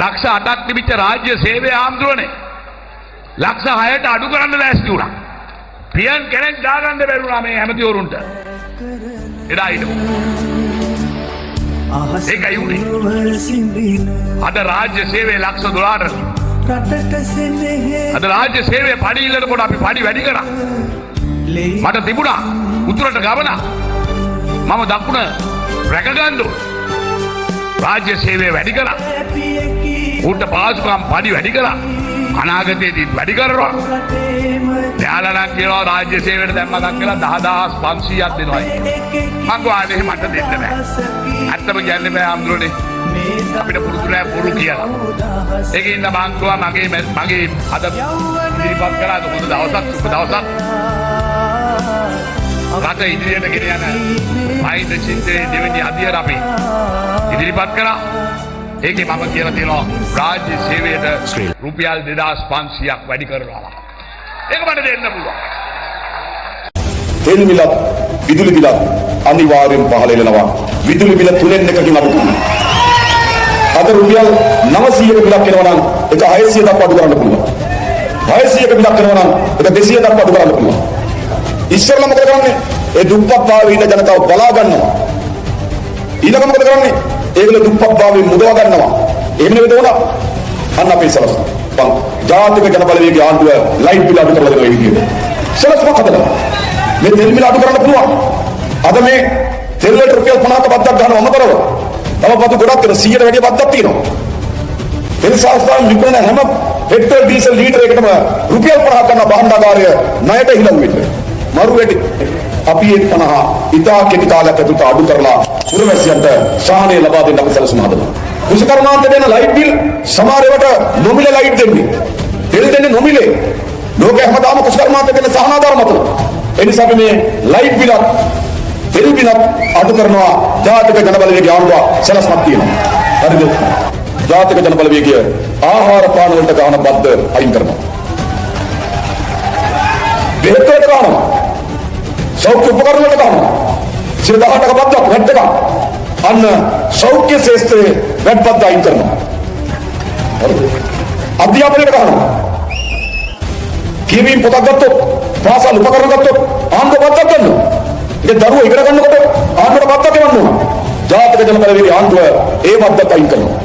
ලක්ෂ 8ක් තිබිච්ච රාජ්‍ය සේවය ආම්දුරනේ ලක්ෂ 6ට අඩු කරන්න ලෑස්ති වුණා. පියන් කෙනෙක් දාගන්න බැරුණා මේ ඇමතිවරුන්ට. එදා හිටපු. ඒකයි උනේ. අද රාජ්‍ය සේවය ලක්ෂ 12ට. අද රාජ්‍ය සේවය පඩි ඉල්ලනකොට අපි පඩි වැඩි කරා. මට තිබුණා උතුරට ගමන. මම දකුණ රැකගන්න ඕන. රාජ්‍ය සේවය වැඩි කරා. උන්ට පාසුකම් පඩි වැඩි කරා. අනාගතයේදී වැඩි කරනවා. යාළුවා නම් කියනවා රාජ්‍ය සේවයට දැන් මතක් කළා 10500ක් දෙනවායි. මං ගානේ මට දෙන්න බෑ. අත්තම කියන්නේ බෑ අම්දුරනේ. අපිට පුරුදු නෑ බොරු කියලා. ඒකේ ඉන්න මං ගා මගේ අද ඉතිපත් කරා දුක දවසක් රට ඉදිරියට ගෙන යන මහින්ද චින්තනයේ දෙවෙනි අධ්‍යයන අපි ඉදිරිපත් කරා. ඒකේ මම කියලා තියෙනවා රාජ්‍ය සේවයට රුපියල් 2500ක් වැඩි කරනවා. ඒක මට දෙන්න පුළුවන්. තෙල් මිලත් විදුලි බිලත් අනිවාර්යෙන් පහළ වෙනවා. විදුලි බිල තුනෙන් එකකින් අඩු කරනවා. අද රුපියල් 900ක බිලක් එනවා නම් ඒක 600 දක්වා අඩු කරන්න පුළුවන්. 600ක බිලක් එනවා නම් ඒක 200 දක්වා අඩු කරන්න පුළුවන්. ඉස්සරලා මොකද කරන්නේ? ඒ දුප්පත් භාවයේ ඉන්න ජනතාව බලා ගන්නවා. ඊළඟ මොකද කරන්නේ? ඒගොල්ලෝ දුප්පත් භාවයෙන් මුදව ගන්නවා. එහෙම නෙවෙයි උනා. අන්න අපේ සලස්න. ජාතික ජන බලවේගයේ ආණ්ඩුව ලයිට් බිල අඩු කරලා දෙනවා විදියට. සලස්මක් හදලා. මේ තෙල් බිල අඩු කරන්න පුළුවන්. අද මේ තෙල් වලට රුපියල් 50ක බද්දක් ගන්නවා අමතරව. තව බදු ගොඩක් තියෙනවා 100ට වැඩි බද්දක් තියෙනවා. තෙල් සාස්ත්‍රයෙන් විකුණන හැම පෙට්‍රල් ඩීසල් ලීටර එකටම රුපියල් 50ක් ගන්න බහණ්ඩාගාරය ණයට හිලව් වෙන්නේ. මරු වැඩි අපි 50 ඉතා කෙටි කාලයක් ඇතුළත අඩු කරලා පුරවැසියන්ට සහනය ලබා දෙන්න අපි සැලසුම් හදනවා. කුසකර්මාන්ත දෙන ලයිට් බිල් සමහරවට නොමිල ලයිට් දෙන්නේ. තෙල් දෙන්නේ නොමිලේ. ලෝකෙ හැමදාම කුසකර්මාන්ත දෙන සහනාධාර මත. ඒ නිසා අපි මේ ලයිට් බිලත් තෙල් බිලත් අඩු කරනවා. ජාතික ජන බලවේගයේ ආණ්ඩුව සැලසුමක් තියෙනවා. හරිද? ජාතික ජන බලවේගය ආහාර පාන වලට ගන්න බද්ද අයින් කරනවා. බෙහෙත් වලට ගන්නවා. සෞඛ්‍ය උපකරණ වලට ගන්නවා. 18ක බද්දක් වැට් එකක්. අන්න සෞඛ්‍ය ශාස්ත්‍රයේ වැට් බද්ද අයින් කරනවා. හරිද? අධ්‍යාපනයට ගන්නවා. කියවීම් පොතක් ගත්තොත්, පාසල් උපකරණ ගත්තොත් ආණ්ඩුව බද්දක් ගන්නවා. ඒ දරුවෝ ඉගෙන ගන්නකොට ආණ්ඩුවට බද්දක් එවන්න ඕන. ජාතික ජන බලවේගයේ ආණ්ඩුව ඒ බද්දත් අයින් කරනවා.